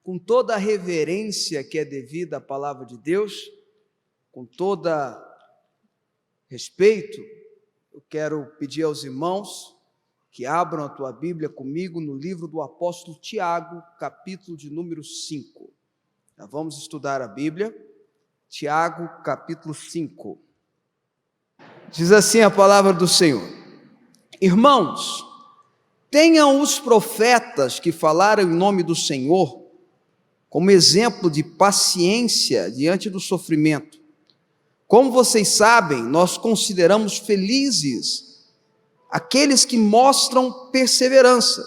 com toda a reverência que é devida à palavra de Deus, com toda respeito, eu quero pedir aos irmãos que abram a tua Bíblia comigo no livro do apóstolo Tiago, capítulo de número 5. Nós vamos estudar a Bíblia, Tiago, capítulo 5. Diz assim a palavra do Senhor: Irmãos, tenham os profetas que falaram em nome do Senhor como exemplo de paciência diante do sofrimento. Como vocês sabem, nós consideramos felizes aqueles que mostram perseverança.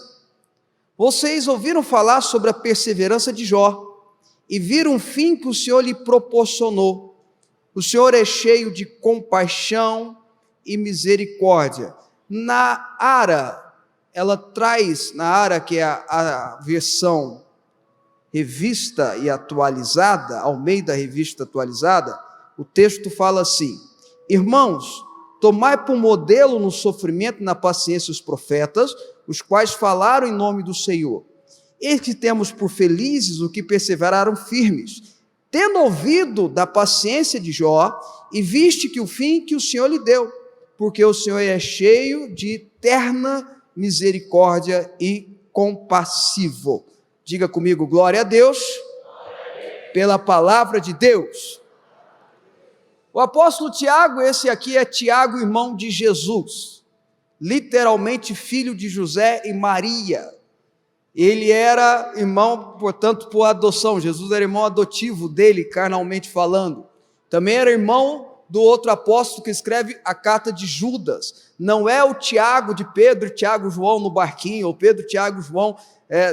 Vocês ouviram falar sobre a perseverança de Jó e viram o fim que o Senhor lhe proporcionou. O Senhor é cheio de compaixão e misericórdia. Na Ara, ela traz, na Ara, que é a versão revista e atualizada, Almeida Revista Atualizada, o texto fala assim: Irmãos, tomai por modelo no sofrimento e na paciência os profetas, os quais falaram em nome do Senhor. Eis que temos por felizes os que perseveraram firmes, tendo ouvido da paciência de Jó, e viste que o fim que o Senhor lhe deu, porque o Senhor é cheio de terna misericórdia e compassivo. Diga comigo, glória a Deus, pela palavra de Deus. O apóstolo Tiago, esse aqui é Tiago, irmão de Jesus, literalmente filho de José e Maria. Ele era irmão, portanto, por adoção. Jesus era irmão adotivo dele, carnalmente falando. Também era irmão do outro apóstolo que escreve a carta de Judas. Não é o Tiago de Pedro, Tiago e João no barquinho, ou Pedro, Tiago e João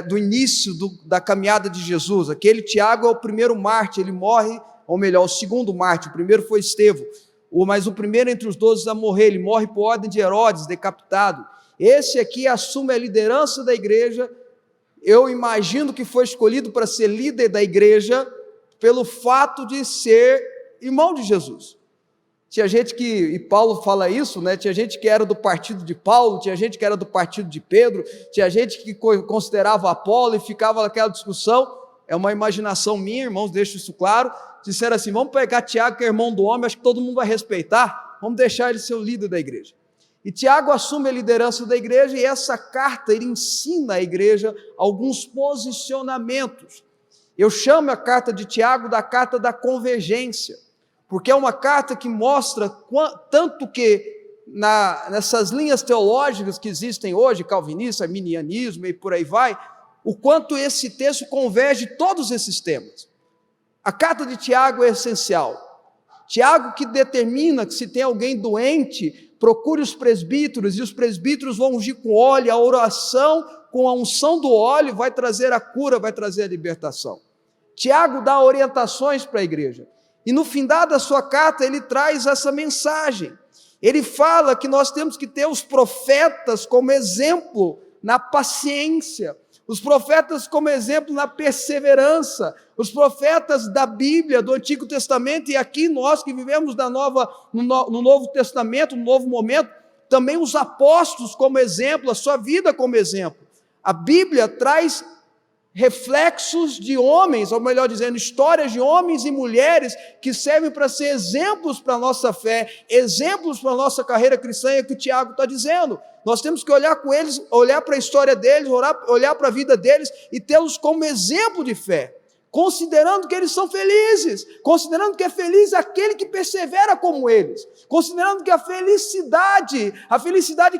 do início da caminhada de Jesus. Aquele Tiago é o primeiro mártir, ele morre, ou melhor, o segundo mártir. O primeiro foi Estevão, mas o primeiro entre os 12 a morrer, ele morre por ordem de Herodes, decapitado. Esse aqui assume a liderança da igreja. Eu imagino que foi escolhido para ser líder da igreja pelo fato de ser irmão de Jesus. Tinha gente que, e Paulo fala isso, né? Tinha gente que era do partido de Paulo, tinha gente que era do partido de Pedro, tinha gente que considerava Apolo e ficava naquela discussão. É uma imaginação minha, irmãos, deixo isso claro. Disseram assim: vamos pegar Tiago, que é irmão do homem, acho que todo mundo vai respeitar, vamos deixar ele ser o líder da igreja. E Tiago assume a liderança da igreja, e essa carta, ele ensina à igreja alguns posicionamentos. Eu chamo a carta de Tiago da carta da convergência, porque é uma carta que mostra tanto que nessas linhas teológicas que existem hoje, calvinismo, arminianismo e por aí vai, o quanto esse texto converge todos esses temas. A carta de Tiago é essencial. Tiago que determina que se tem alguém doente, procure os presbíteros, e os presbíteros vão ungir com óleo, a oração com a unção do óleo vai trazer a cura, vai trazer a libertação. Tiago dá orientações para a igreja. E no findar da sua carta, ele traz essa mensagem. Ele fala que nós temos que ter os profetas como exemplo na paciência, os profetas como exemplo na perseverança, os profetas da Bíblia, do Antigo Testamento, e aqui nós que vivemos no Novo Testamento, no novo momento, também os apóstolos como exemplo, a sua vida como exemplo. A Bíblia traz reflexos de homens, ou melhor dizendo, histórias de homens e mulheres que servem para ser exemplos para a nossa fé, exemplos para a nossa carreira cristã, é o que o Tiago está dizendo. Nós temos que olhar com eles, olhar para a história deles, olhar para a vida deles e tê-los como exemplo de fé, considerando que eles são felizes, considerando que é feliz aquele que persevera como eles, considerando que a felicidade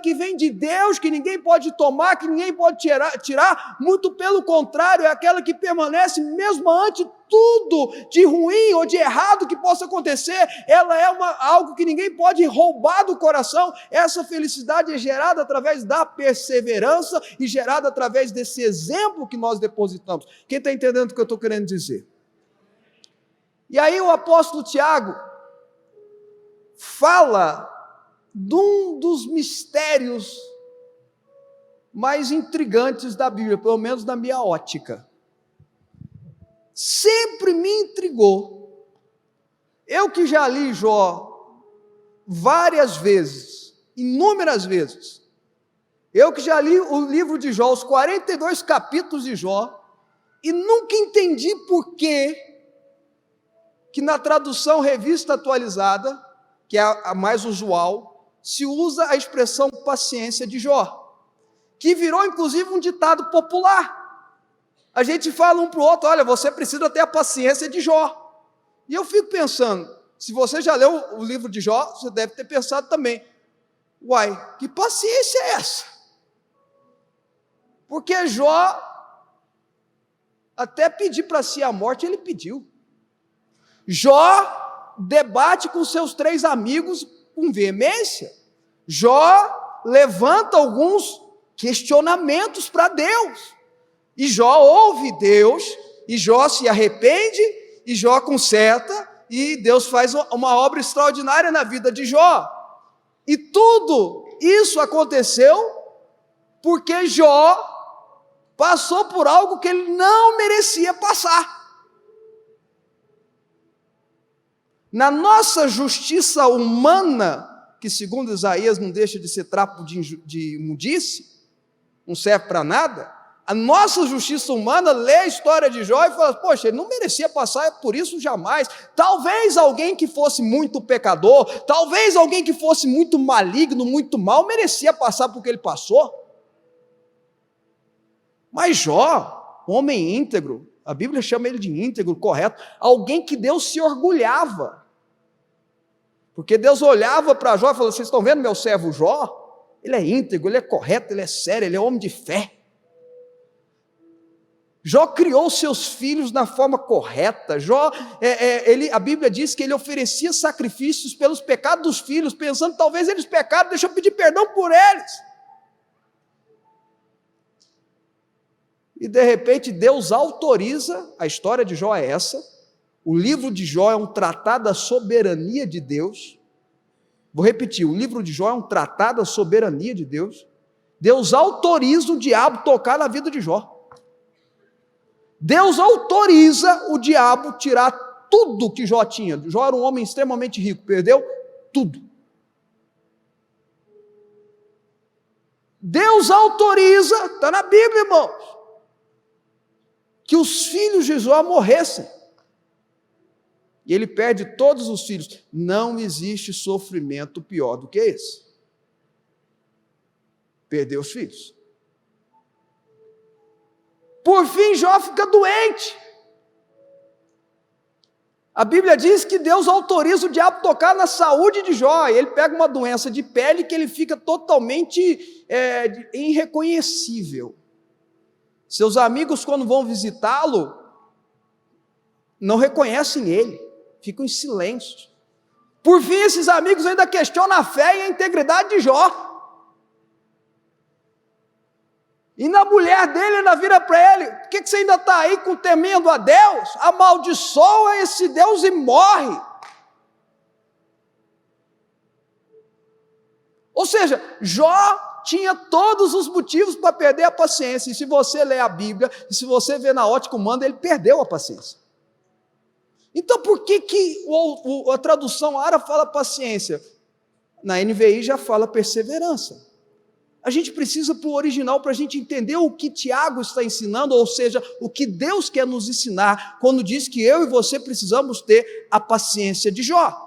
que vem de Deus, que ninguém pode tomar, que ninguém pode tirar, muito pelo contrário, é aquela que permanece mesmo ante tudo de ruim ou de errado que possa acontecer, ela é algo que ninguém pode roubar do coração. Essa felicidade é gerada através da perseverança e gerada através desse exemplo que nós depositamos. Quem está entendendo o que eu estou querendo dizer? E aí o apóstolo Tiago fala de um dos mistérios mais intrigantes da Bíblia, pelo menos na minha ótica. Sempre me intrigou. Eu que já li Jó várias vezes, inúmeras vezes, eu que já li o livro de Jó, os 42 capítulos de Jó, E nunca entendi por que na tradução Revista Atualizada, que é a mais usual, se usa a expressão paciência de Jó, que virou inclusive um ditado popular. A gente fala um para o outro, olha, você precisa ter a paciência de Jó. E eu fico pensando, se você já leu o livro de Jó, você deve ter pensado também, uai, que paciência é essa? Porque Jó, até pedir para si a morte, ele pediu. Jó debate com seus 3 amigos com veemência. Jó levanta alguns questionamentos para Deus. E Jó ouve Deus, e Jó se arrepende, e Jó conserta, e Deus faz uma obra extraordinária na vida de Jó. E tudo isso aconteceu porque Jó passou por algo que ele não merecia passar. Na nossa justiça humana, que segundo Isaías não deixa de ser trapo de imundície, não serve para nada, a nossa justiça humana lê a história de Jó e fala, poxa, ele não merecia passar por isso jamais. Talvez alguém que fosse muito pecador, talvez alguém que fosse muito maligno, muito mal, merecia passar por que ele passou. Mas Jó, homem íntegro, a Bíblia chama ele de íntegro, correto, alguém que Deus se orgulhava. Porque Deus olhava para Jó e falou, vocês estão vendo meu servo Jó? Ele é íntegro, ele é correto, ele é sério, ele é homem de fé. Jó criou seus filhos na forma correta. Jó, a Bíblia diz que ele oferecia sacrifícios pelos pecados dos filhos, pensando talvez eles pecaram, deixa eu pedir perdão por eles. E de repente Deus autoriza, a história de Jó é essa, o livro de Jó é um tratado da soberania de Deus. Vou repetir, o livro de Jó é um tratado da soberania de Deus. Deus autoriza o diabo tocar na vida de Jó. Deus autoriza o diabo tirar tudo que Jó tinha. Jó era um homem extremamente rico, perdeu tudo. Deus autoriza, está na Bíblia, irmãos, que os filhos de Jó morressem. E ele perde todos os filhos. Não existe sofrimento pior do que esse. Perder os filhos. Por fim, Jó fica doente. A Bíblia diz que Deus autoriza o diabo a tocar na saúde de Jó. E ele pega uma doença de pele que ele fica totalmente irreconhecível. Seus amigos, quando vão visitá-lo, não reconhecem ele, ficam em silêncio. Por fim, esses amigos ainda questionam a fé e a integridade de Jó. E na mulher dele, ainda vira para ele, por que você ainda está aí temendo a Deus? Amaldiçoa esse Deus e morre. Ou seja, Jó tinha todos os motivos para perder a paciência, e se você ler a Bíblia, e se você ver na ótica humana, ele perdeu a paciência. Então por que a tradução árabe fala paciência? Na NVI já fala perseverança. A gente precisa para o original para a gente entender o que Tiago está ensinando, ou seja, o que Deus quer nos ensinar, quando diz que eu e você precisamos ter a paciência de Jó.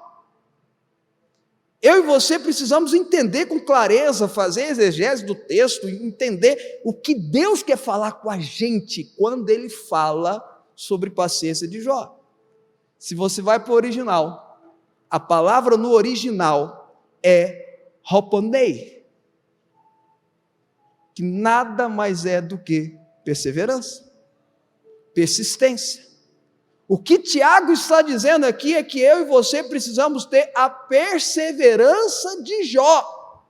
Eu e você precisamos entender com clareza, fazer exegese do texto, entender o que Deus quer falar com a gente quando Ele fala sobre paciência de Jó. Se você vai para o original, a palavra no original é hoponei, que nada mais é do que perseverança, persistência. O que Tiago está dizendo aqui é que eu e você precisamos ter a perseverança de Jó.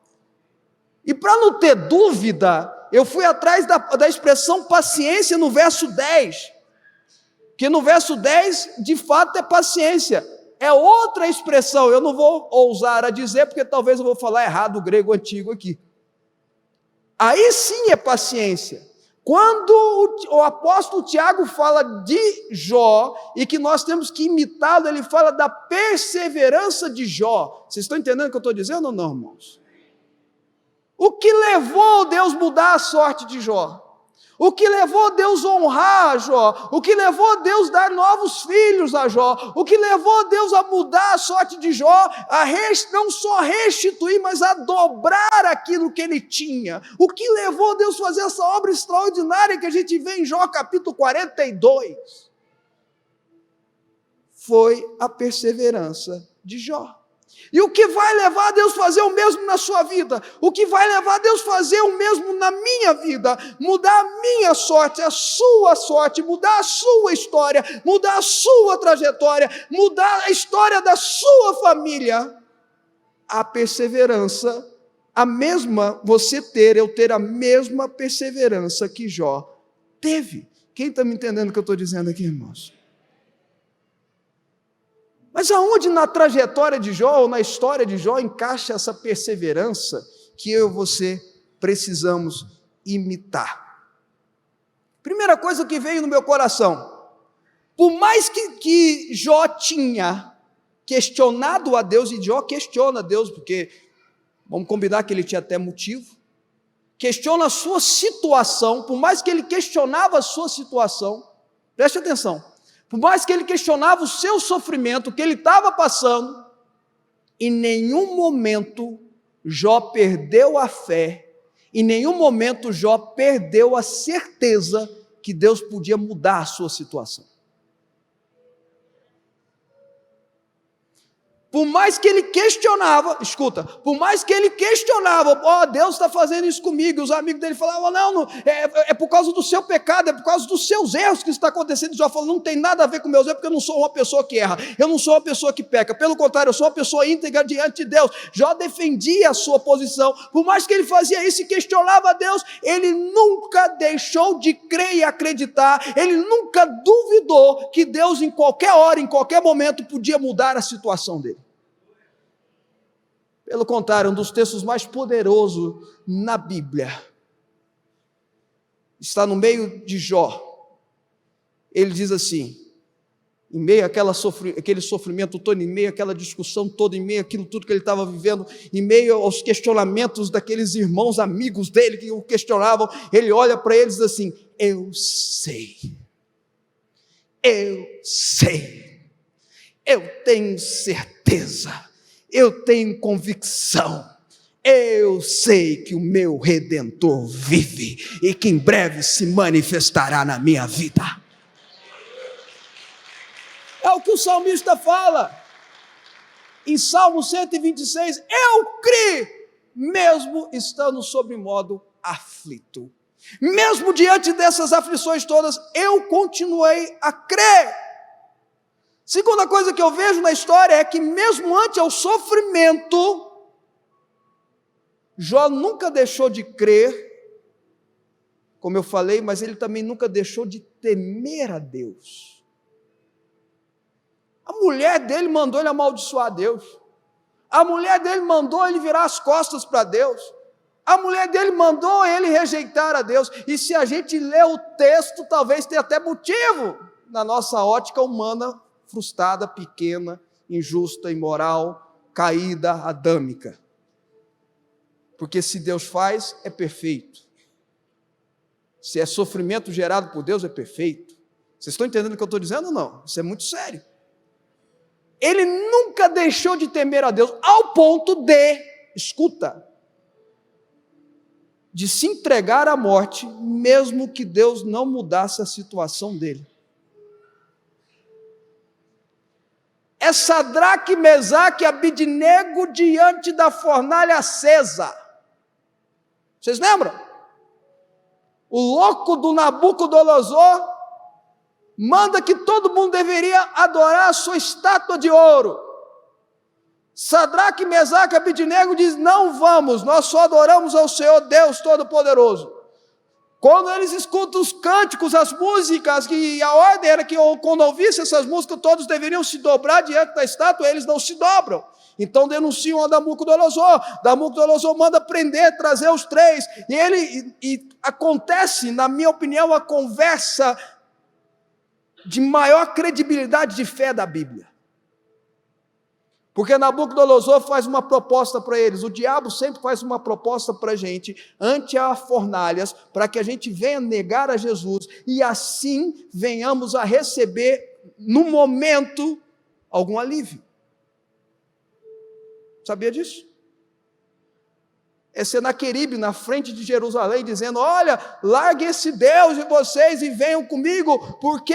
E para não ter dúvida, eu fui atrás da expressão paciência no verso 10, que no verso 10, de fato, é paciência. É outra expressão, eu não vou ousar a dizer, porque talvez eu vou falar errado o grego antigo aqui. Aí sim é paciência. Quando o apóstolo Tiago fala de Jó, e que nós temos que imitá-lo, ele fala da perseverança de Jó. Vocês estão entendendo o que eu estou dizendo ou não, irmãos? O que levou Deus a mudar a sorte de Jó? O que levou Deus a honrar a Jó, o que levou Deus a dar novos filhos a Jó, o que levou Deus a mudar a sorte de Jó, não só restituir, mas a dobrar aquilo que ele tinha. O que levou Deus a fazer essa obra extraordinária que a gente vê em Jó capítulo 42, foi a perseverança de Jó. E o que vai levar Deus a fazer o mesmo na sua vida? O que vai levar Deus a fazer o mesmo na minha vida? Mudar a minha sorte, a sua sorte, mudar a sua história, mudar a sua trajetória, mudar a história da sua família. A perseverança, a mesma, eu ter a mesma perseverança que Jó teve. Quem está me entendendo o que eu estou dizendo aqui, irmãos? Mas aonde na trajetória de Jó, ou na história de Jó, encaixa essa perseverança que eu e você precisamos imitar? Primeira coisa que veio no meu coração, por mais que Jó tinha questionado a Deus, e Jó questiona a Deus, porque vamos combinar que ele tinha até motivo, questiona a sua situação, por mais que ele questionava a sua situação, preste atenção, por mais que ele questionava o seu sofrimento, o que ele estava passando, em nenhum momento Jó perdeu a fé, em nenhum momento Jó perdeu a certeza que Deus podia mudar a sua situação. Por mais que ele questionava, escuta, por mais que ele questionava, Deus está fazendo isso comigo, e os amigos dele falavam, não, é por causa do seu pecado, é por causa dos seus erros que isso está acontecendo. Jó falou, não tem nada a ver com meus erros, porque eu não sou uma pessoa que erra, eu não sou uma pessoa que peca, pelo contrário, eu sou uma pessoa íntegra diante de Deus. Jó defendia a sua posição, por mais que ele fazia isso e questionava a Deus, ele nunca deixou de crer e acreditar, ele nunca duvidou que Deus em qualquer hora, em qualquer momento, podia mudar a situação dele. Pelo contrário, um dos textos mais poderosos na Bíblia está no meio de Jó. Ele diz assim, em meio àquele sofrimento todo, em meio àquela discussão toda, em meio àquilo tudo que ele estava vivendo, em meio aos questionamentos daqueles irmãos amigos dele que o questionavam, ele olha para eles e diz assim, eu sei, eu tenho certeza, eu tenho convicção, eu sei que o meu Redentor vive e que em breve se manifestará na minha vida. É o que o salmista fala em Salmo 126, eu criei, mesmo estando sob modo aflito. Mesmo diante dessas aflições todas, eu continuei a crer. Segunda coisa que eu vejo na história é que mesmo ante ao sofrimento, Jó nunca deixou de crer, como eu falei, mas ele também nunca deixou de temer a Deus. A mulher dele mandou ele amaldiçoar a Deus, a mulher dele mandou ele virar as costas para Deus, a mulher dele mandou ele rejeitar a Deus, e se a gente lê o texto, talvez tenha até motivo, na nossa ótica humana, frustrada, pequena, injusta, imoral, caída, adâmica. Porque se Deus faz, é perfeito. Se é sofrimento gerado por Deus, é perfeito. Vocês estão entendendo o que eu estou dizendo ou não? Isso é muito sério. Ele nunca deixou de temer a Deus, ao ponto de, escuta, de se entregar à morte, mesmo que Deus não mudasse a situação dele. É Sadraque, Mesaque e Abidnego diante da fornalha acesa. Vocês lembram? O louco do Nabucodonosor manda que todo mundo deveria adorar a sua estátua de ouro. Sadraque, Mesaque e Abidnego diz, não vamos, nós só adoramos ao Senhor Deus Todo-Poderoso. Quando eles escutam os cânticos, as músicas, que a ordem era que quando ouvissem essas músicas, todos deveriam se dobrar diante da estátua, eles não se dobram. Então denunciam a Nabucodonosor, Nabucodonosor manda prender, trazer os três, e acontece, na minha opinião, a conversa de maior credibilidade de fé da Bíblia. Porque Nabucodonosor faz uma proposta para eles, o diabo sempre faz uma proposta para a gente, ante as fornalhas, para que a gente venha negar a Jesus, e assim venhamos a receber, no momento, algum alívio. Sabia disso? É Senaqueribe na frente de Jerusalém, dizendo: olha, largue esse Deus de vocês e venham comigo, porque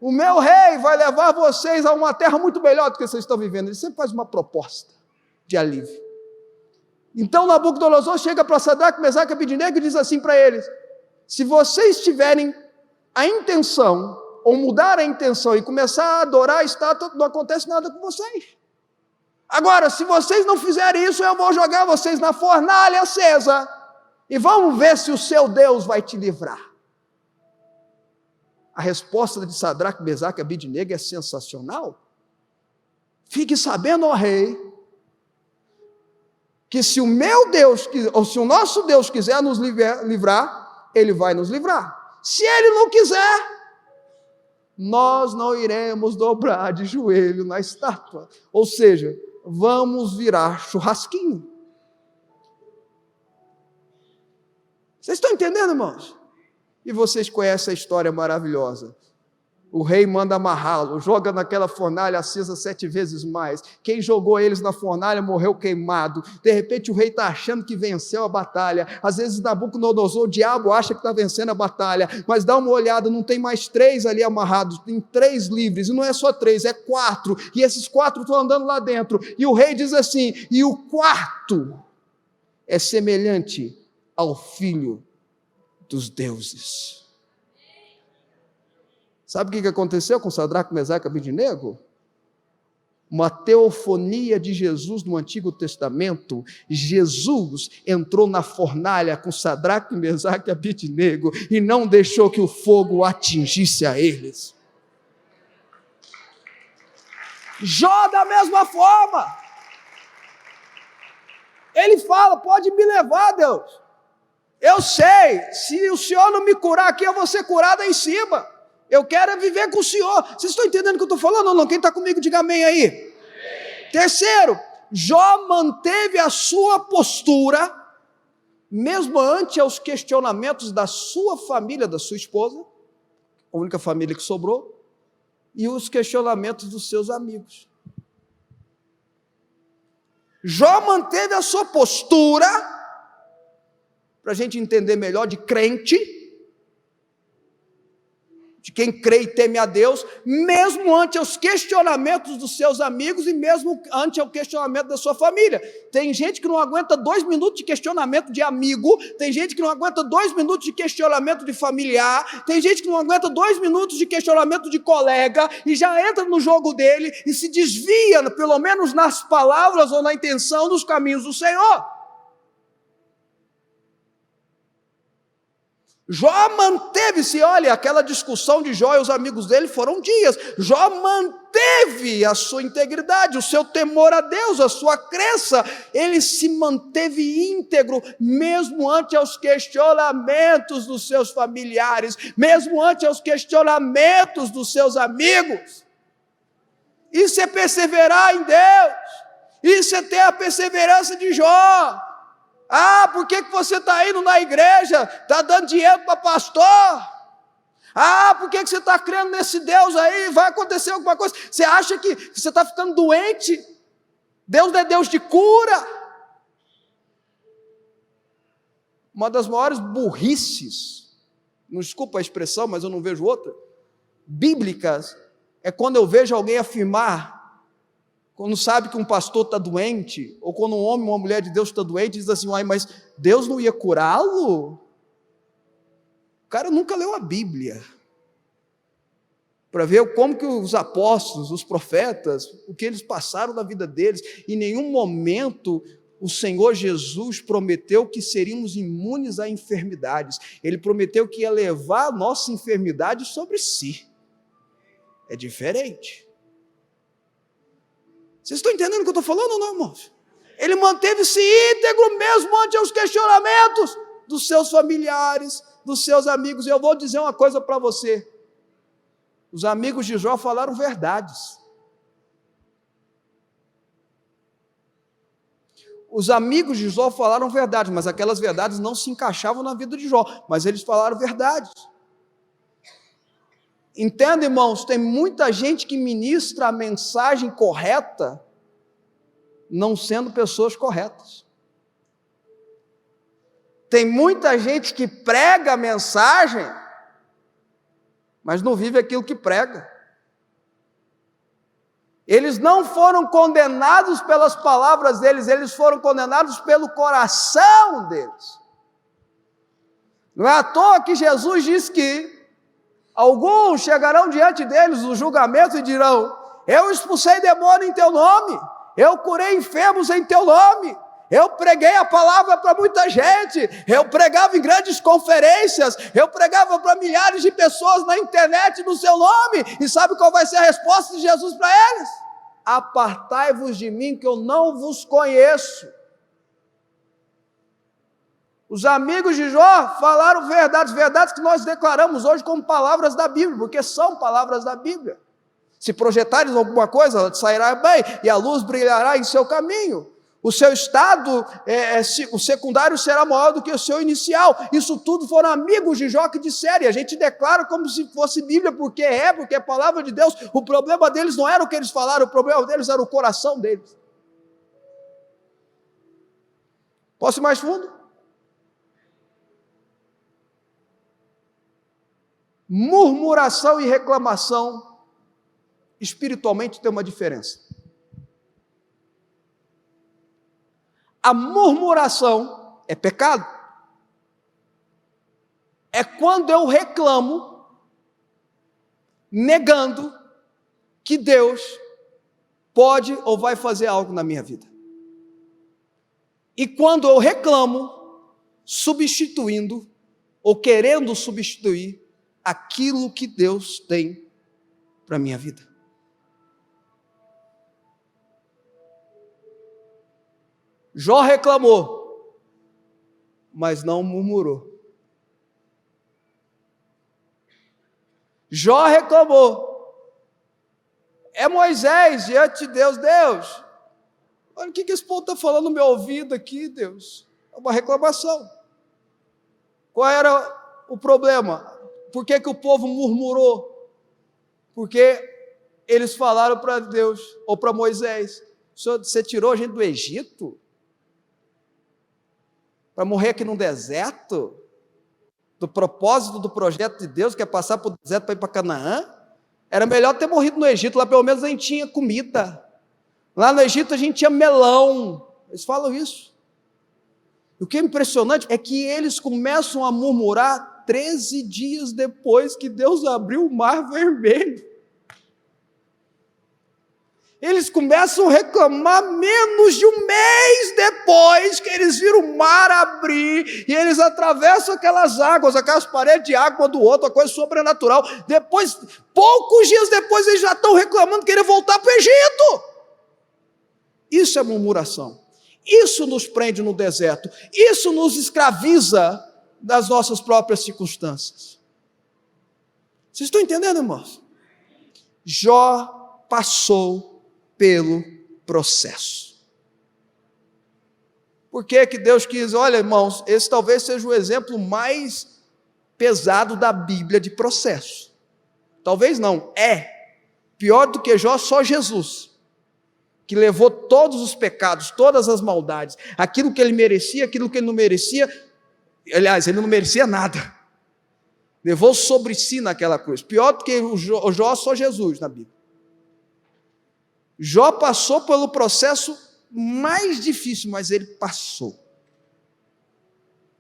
o meu rei vai levar vocês a uma terra muito melhor do que vocês estão vivendo. Ele sempre faz uma proposta de alívio. Então Nabucodonosor chega para Sadraque, Mesaque e Abednego e diz assim para eles: se vocês tiverem a intenção, ou mudar a intenção e começar a adorar a estátua, não acontece nada com vocês. Agora, se vocês não fizerem isso, eu vou jogar vocês na fornalha acesa, e vamos ver se o seu Deus vai te livrar. A resposta de Sadraque, Mesaque e Abednego é sensacional. Fique sabendo, ó rei, que se o meu Deus, ou se o nosso Deus quiser nos livrar, Ele vai nos livrar. Se Ele não quiser, nós não iremos dobrar de joelho na estátua. Ou seja, vamos virar churrasquinho. Vocês estão entendendo, irmãos? E vocês conhecem a história maravilhosa. O rei manda amarrá-lo, joga naquela fornalha acesa 7 vezes mais. Quem jogou eles na fornalha morreu queimado. De repente o rei está achando que venceu a batalha. Às vezes Nabucodonosor, o diabo, acha que está vencendo a batalha. Mas dá uma olhada, não tem mais 3 ali amarrados, tem 3 livres. E não é só 3, é 4. E esses 4 estão andando lá dentro. E o rei diz assim: e o quarto é semelhante ao filho dos deuses. Sabe o que aconteceu com Sadraque, Mesaque e Abednego? Uma teofonia de Jesus no Antigo Testamento. Jesus entrou na fornalha com Sadraque, Mesaque e Abednego e não deixou que o fogo atingisse a eles. Jó da mesma forma. Ele fala: pode me levar, Deus. Eu sei, se o Senhor não me curar aqui, eu vou ser curado aí em cima. Eu quero viver com o Senhor. Vocês estão entendendo o que eu estou falando ou não? Quem está comigo, diga amém aí. Amém. Terceiro, Jó manteve a sua postura, mesmo ante aos questionamentos da sua família, da sua esposa, a única família que sobrou, e os questionamentos dos seus amigos. Jó manteve a sua postura, para a gente entender melhor, de crente, de quem crê e teme a Deus, mesmo ante os questionamentos dos seus amigos e mesmo ante o questionamento da sua família. Tem gente que não aguenta 2 minutos de questionamento de amigo, tem gente que não aguenta 2 minutos de questionamento de familiar, tem gente que não aguenta 2 minutos de questionamento de colega e já entra no jogo dele e se desvia, pelo menos nas palavras ou na intenção, dos caminhos do Senhor. Jó manteve-se, olha, aquela discussão de Jó e os amigos dele foram dias. Jó manteve a sua integridade, o seu temor a Deus, a sua crença. Ele se manteve íntegro, mesmo ante aos questionamentos dos seus familiares, mesmo ante aos questionamentos dos seus amigos. Isso é perseverar em Deus, isso é ter a perseverança de Jó. Ah, por que você está indo na igreja? Está dando dinheiro para pastor? Ah, por que você está crendo nesse Deus aí? Vai acontecer alguma coisa? Você acha que você está ficando doente? Deus não é Deus de cura? Uma das maiores burrices, não desculpa a expressão, mas eu não vejo outra, bíblicas, é quando eu vejo alguém afirmar, quando sabe que um pastor está doente, ou quando um homem ou uma mulher de Deus está doente, diz assim: uai, mas Deus não ia curá-lo? O cara nunca leu a Bíblia, para ver como que os apóstolos, os profetas, o que eles passaram na vida deles. Em nenhum momento o Senhor Jesus prometeu que seríamos imunes a enfermidades. Ele prometeu que ia levar a nossa enfermidade sobre si. É diferente. Vocês estão entendendo o que eu estou falando ou não, irmãos? Ele manteve-se íntegro mesmo ante os questionamentos dos seus familiares, dos seus amigos. E eu vou dizer uma coisa para você: os amigos de Jó falaram verdades. os amigos de Jó falaram verdade, mas aquelas verdades não se encaixavam na vida de Jó, mas eles falaram verdade. Entenda, irmãos, tem muita gente que ministra a mensagem correta, não sendo pessoas corretas. Tem muita gente que prega a mensagem, mas não vive aquilo que prega. Eles não foram condenados pelas palavras deles, eles foram condenados pelo coração deles. Não é à toa que Jesus diz que alguns chegarão diante deles no julgamento e dirão: eu expulsei demônio em teu nome, eu curei enfermos em teu nome, eu preguei a palavra para muita gente, eu pregava em grandes conferências, eu pregava para milhares de pessoas na internet no seu nome, e sabe qual vai ser a resposta de Jesus para eles? Apartai-vos de mim, que eu não vos conheço. Os amigos de Jó falaram verdades que nós declaramos hoje como palavras da Bíblia, porque são palavras da Bíblia. Se projetares alguma coisa, ela te sairá bem, e a luz brilhará em seu caminho. O seu estado, o secundário será maior do que o seu inicial. Isso tudo foram amigos de Jó que disseram, e a gente declara como se fosse Bíblia, porque é palavra de Deus. O problema deles não era o que eles falaram, o problema deles era o coração deles. Posso ir mais fundo? Murmuração e reclamação espiritualmente tem uma diferença. A murmuração é pecado. É quando eu reclamo, negando que Deus pode ou vai fazer algo na minha vida. E quando eu reclamo, substituindo ou querendo substituir aquilo que Deus tem para a minha vida. Jó reclamou, mas não murmurou. Jó reclamou. É Moisés diante de Deus. Deus, olha o que esse povo está falando no meu ouvido aqui, Deus. É uma reclamação. Qual era o problema? Por que o povo murmurou? Porque eles falaram para Deus, ou para Moisés: você tirou a gente do Egito para morrer aqui no deserto? Do propósito do projeto de Deus, que é passar para o deserto para ir para Canaã? Era melhor ter morrido no Egito, lá pelo menos a gente tinha comida. Lá no Egito a gente tinha melão. Eles falam isso. O que é impressionante é que eles começam a murmurar 13 dias depois que Deus abriu o Mar Vermelho. Eles começam a reclamar menos de um mês depois que eles viram o mar abrir, e eles atravessam aquelas águas, aquelas paredes de água do outro, uma coisa sobrenatural. Depois, poucos dias depois, eles já estão reclamando, querendo voltar para o Egito. Isso é murmuração. Isso nos prende no deserto. Isso nos escraviza das nossas próprias circunstâncias. Vocês estão entendendo, irmãos? Jó passou pelo processo. Por que Deus quis? Olha, irmãos, esse talvez seja o exemplo mais pesado da Bíblia de processo. Talvez não, pior do que Jó, só Jesus, que levou todos os pecados, todas as maldades, aquilo que ele merecia, aquilo que ele não merecia. Aliás, ele não merecia nada, levou sobre si naquela cruz. Pior do que o Jó, só Jesus na Bíblia. Jó passou pelo processo mais difícil, mas ele passou.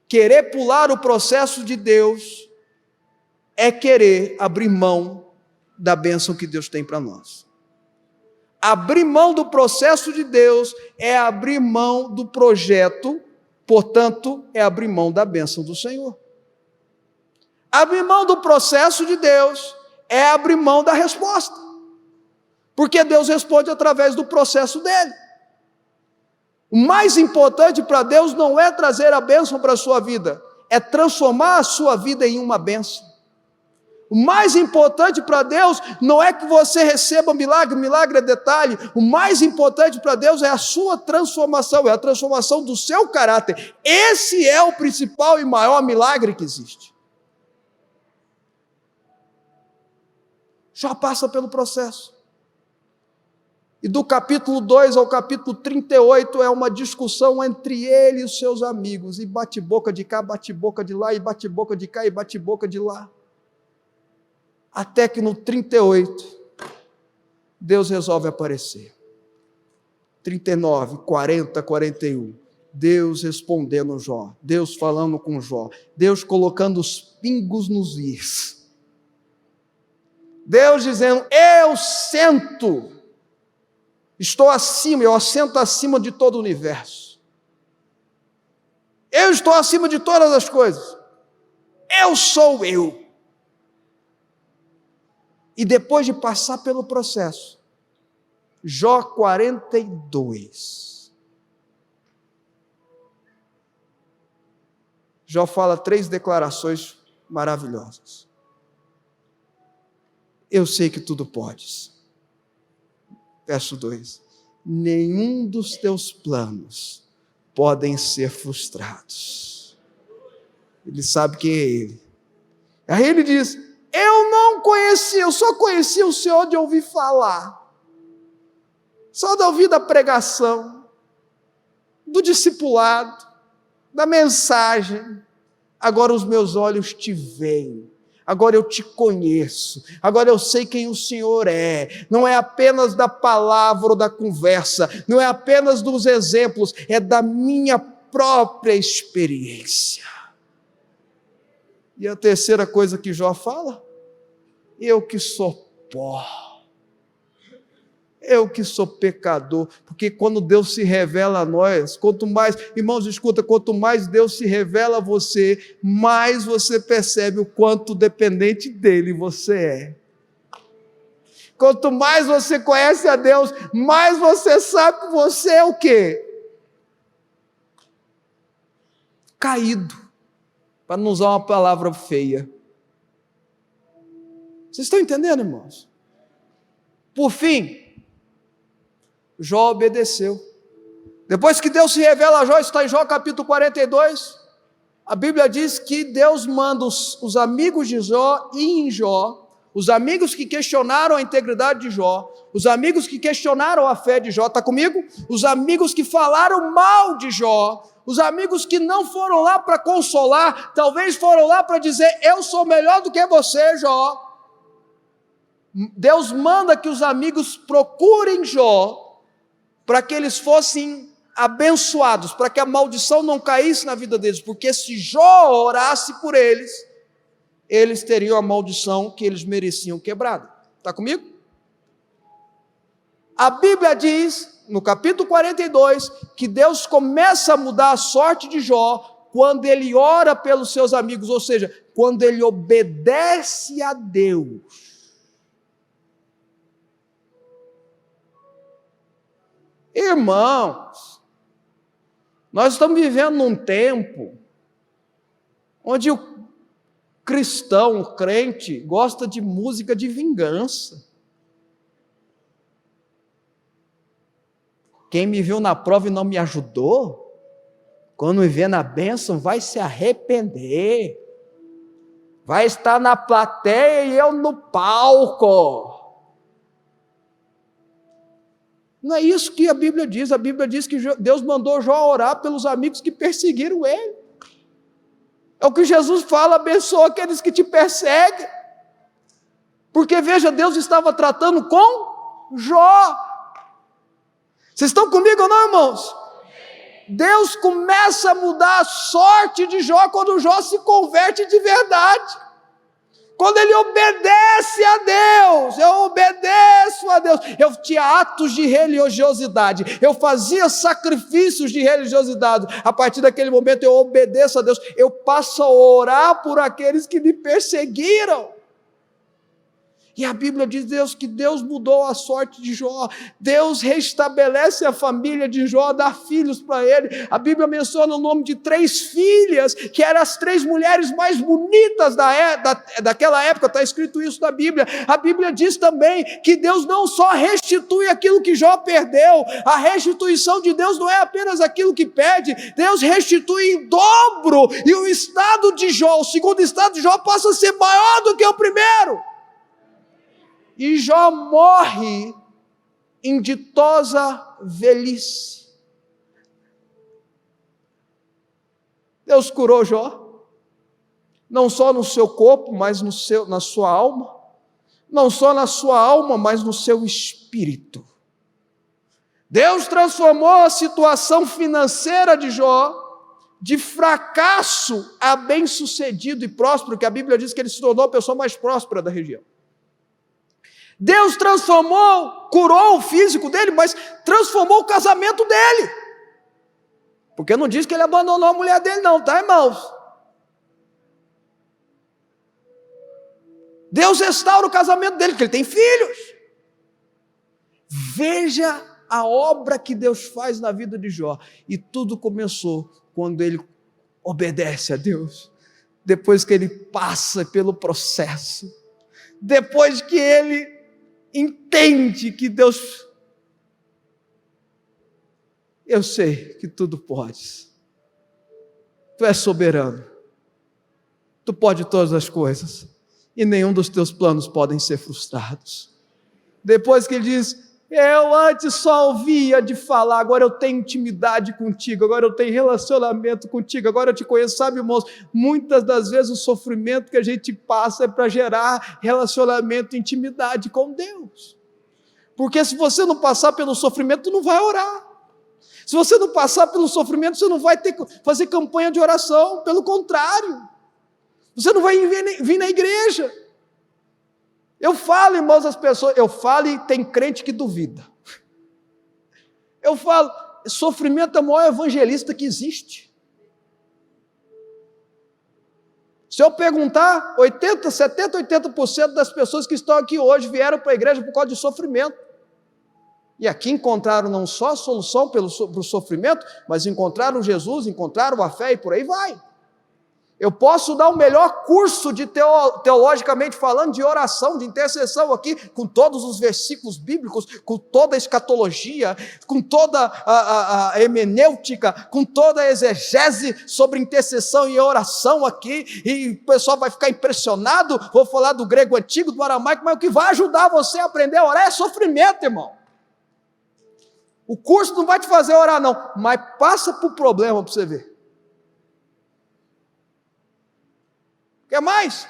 Querer pular o processo de Deus é querer abrir mão da bênção que Deus tem para nós. Abrir mão do processo de Deus é abrir mão do projeto, portanto, é abrir mão da bênção do Senhor. Abrir mão do processo de Deus é abrir mão da resposta, porque Deus responde através do processo dele. O mais importante para Deus não é trazer a bênção para a sua vida, é transformar a sua vida em uma bênção. O mais importante para Deus não é que você receba milagre, milagre é detalhe. O mais importante para Deus é a sua transformação, é a transformação do seu caráter. Esse é o principal e maior milagre que existe. Já passa pelo processo. E do capítulo 2 ao capítulo 38 é uma discussão entre ele e os seus amigos. E bate-boca de cá, bate-boca de lá, e bate-boca de cá, e bate-boca de lá. Até que no 38, Deus resolve aparecer. 39, 40, 41. Deus respondendo Jó. Deus falando com Jó. Deus colocando os pingos nos is. Deus dizendo, eu sento. Estou acima, eu assento acima de todo o universo. Eu estou acima de todas as coisas. Eu sou eu. E depois de passar pelo processo, Jó 42. Jó fala 3 declarações maravilhosas. Eu sei que tudo podes. Verso 2. Nenhum dos teus planos podem ser frustrados. Ele sabe quem é ele. Aí ele diz, eu não conheci, eu só conheci o Senhor de ouvir falar. Só de ouvir da pregação, do discipulado, da mensagem. Agora os meus olhos te veem. Agora eu te conheço, agora eu sei quem o Senhor é, não é apenas da palavra ou da conversa, não é apenas dos exemplos, é da minha própria experiência. E a terceira coisa que Jó fala, eu que sou pó, eu que sou pecador, porque quando Deus se revela a nós, quanto mais, irmãos, escuta, quanto mais Deus se revela a você, mais você percebe o quanto dependente dele você é. Quanto mais você conhece a Deus, mais você sabe que você é o quê? Caído, para não usar uma palavra feia. Vocês estão entendendo, irmãos? Por fim, Jó obedeceu. Depois que Deus se revela a Jó, isso está em Jó capítulo 42, a Bíblia diz que Deus manda os amigos de Jó ir em Jó, os amigos que questionaram a integridade de Jó, os amigos que questionaram a fé de Jó, está comigo? Os amigos que falaram mal de Jó, os amigos que não foram lá para consolar, talvez foram lá para dizer, eu sou melhor do que você, Jó. Deus manda que os amigos procurem Jó, para que eles fossem abençoados, para que a maldição não caísse na vida deles, porque se Jó orasse por eles, eles teriam a maldição que eles mereciam quebrada. Está comigo? A Bíblia diz, no capítulo 42, que Deus começa a mudar a sorte de Jó quando ele ora pelos seus amigos, ou seja, quando ele obedece a Deus. Irmãos, nós estamos vivendo num tempo onde o cristão, o crente, gosta de música de vingança. Quem me viu na prova e não me ajudou, quando me vê na bênção, vai se arrepender. Vai estar na plateia e eu no palco. Não é isso que a Bíblia diz que Deus mandou Jó orar pelos amigos que perseguiram ele. É o que Jesus fala, abençoa aqueles que te perseguem. Porque veja, Deus estava tratando com Jó. Vocês estão comigo ou não, irmãos? Deus começa a mudar a sorte de Jó quando Jó se converte de verdade. Quando ele obedece a Deus, eu obedeço a Deus. Eu tinha atos de religiosidade, eu fazia sacrifícios de religiosidade. A partir daquele momento eu obedeço a Deus, eu passo a orar por aqueles que me perseguiram. E a Bíblia diz que Deus mudou a sorte de Jó, Deus restabelece a família de Jó, dá filhos para ele. A Bíblia menciona o nome de 3 filhas, que eram as 3 mulheres mais bonitas daquela época, está escrito isso na Bíblia. A Bíblia diz também que Deus não só restitui aquilo que Jó perdeu, a restituição de Deus não é apenas aquilo que perde, Deus restitui em dobro, e o estado de Jó, o segundo estado de Jó passa a ser maior do que o primeiro. E Jó morre em ditosa velhice. Deus curou Jó, não só no seu corpo, mas na sua alma, não só na sua alma, mas no seu espírito. Deus transformou a situação financeira de Jó de fracasso a bem-sucedido e próspero, que a Bíblia diz que ele se tornou a pessoa mais próspera da região. Deus transformou, curou o físico dele, mas transformou o casamento dele. Porque não diz que ele abandonou a mulher dele não, tá, irmãos? Deus restaura o casamento dele, porque ele tem filhos. Veja a obra que Deus faz na vida de Jó. E tudo começou quando ele obedece a Deus. Depois que ele passa pelo processo. Depois que ele entende que Deus, eu sei que tudo podes, tu és soberano, tu pode todas as coisas, e nenhum dos teus planos podem ser frustrados. Depois que ele diz, eu antes só ouvia de falar, agora eu tenho intimidade contigo, agora eu tenho relacionamento contigo, agora eu te conheço. Sabe, irmãos, muitas das vezes o sofrimento que a gente passa é para gerar relacionamento e intimidade com Deus. Porque se você não passar pelo sofrimento, tu não vai orar. Se você não passar pelo sofrimento, você não vai fazer campanha de oração, pelo contrário, você não vai vir na igreja. Eu falo, irmãos, as pessoas, eu falo e tem crente que duvida. Eu falo, sofrimento é o maior evangelista que existe. Se eu perguntar, 80% das pessoas que estão aqui hoje vieram para a igreja por causa de sofrimento. E aqui encontraram não só a solução para o sofrimento, mas encontraram Jesus, encontraram a fé e por aí vai. Eu posso dar o melhor curso de teologicamente falando, de oração, de intercessão aqui, com todos os versículos bíblicos, com toda a escatologia, com toda a hermenêutica, com toda a exegese sobre intercessão e oração aqui, e o pessoal vai ficar impressionado. Vou falar do grego antigo, do aramaico, mas o que vai ajudar você a aprender a orar é sofrimento, irmão. O curso não vai te fazer orar não, mas passa por problema para você ver. Quer mais?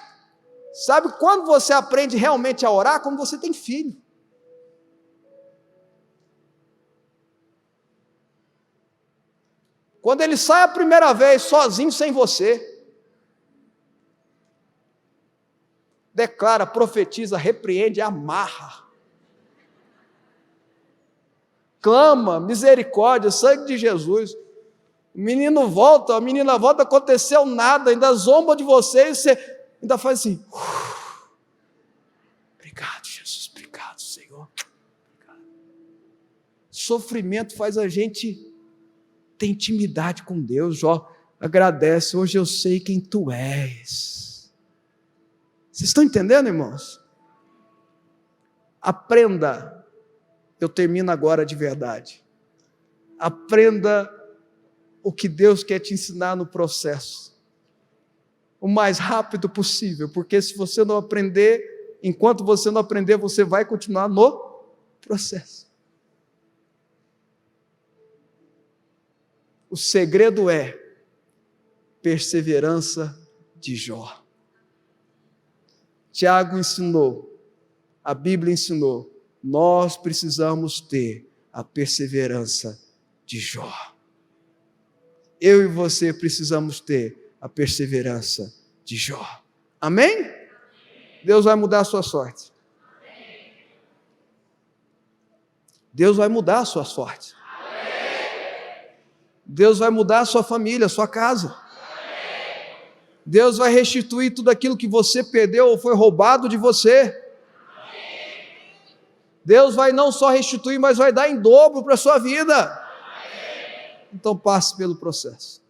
Sabe quando você aprende realmente a orar? Quando você tem filho. Quando ele sai a primeira vez sozinho, sem você. Declara, profetiza, repreende, amarra. Clama, misericórdia, sangue de Jesus. O menino volta, a menina volta, aconteceu nada, ainda zomba de você, e você ainda faz assim. Obrigado, Jesus, obrigado, Senhor. Obrigado. Sofrimento faz a gente ter intimidade com Deus. Jó agradece, hoje eu sei quem tu és. Vocês estão entendendo, irmãos? Aprenda, eu termino agora de verdade. Aprenda o que Deus quer te ensinar no processo, o mais rápido possível, porque se você não aprender, enquanto você não aprender, você vai continuar no processo. O segredo é perseverança de Jó. Tiago ensinou, a Bíblia ensinou, nós precisamos ter a perseverança de Jó. Eu e você precisamos ter a perseverança de Jó. Amém? Deus vai mudar a sua sorte. Deus vai mudar a sua sorte. Deus vai mudar a sua família, a sua casa. Deus vai restituir tudo aquilo que você perdeu ou foi roubado de você. Deus vai não só restituir, mas vai dar em dobro para a sua vida. Então passe pelo processo.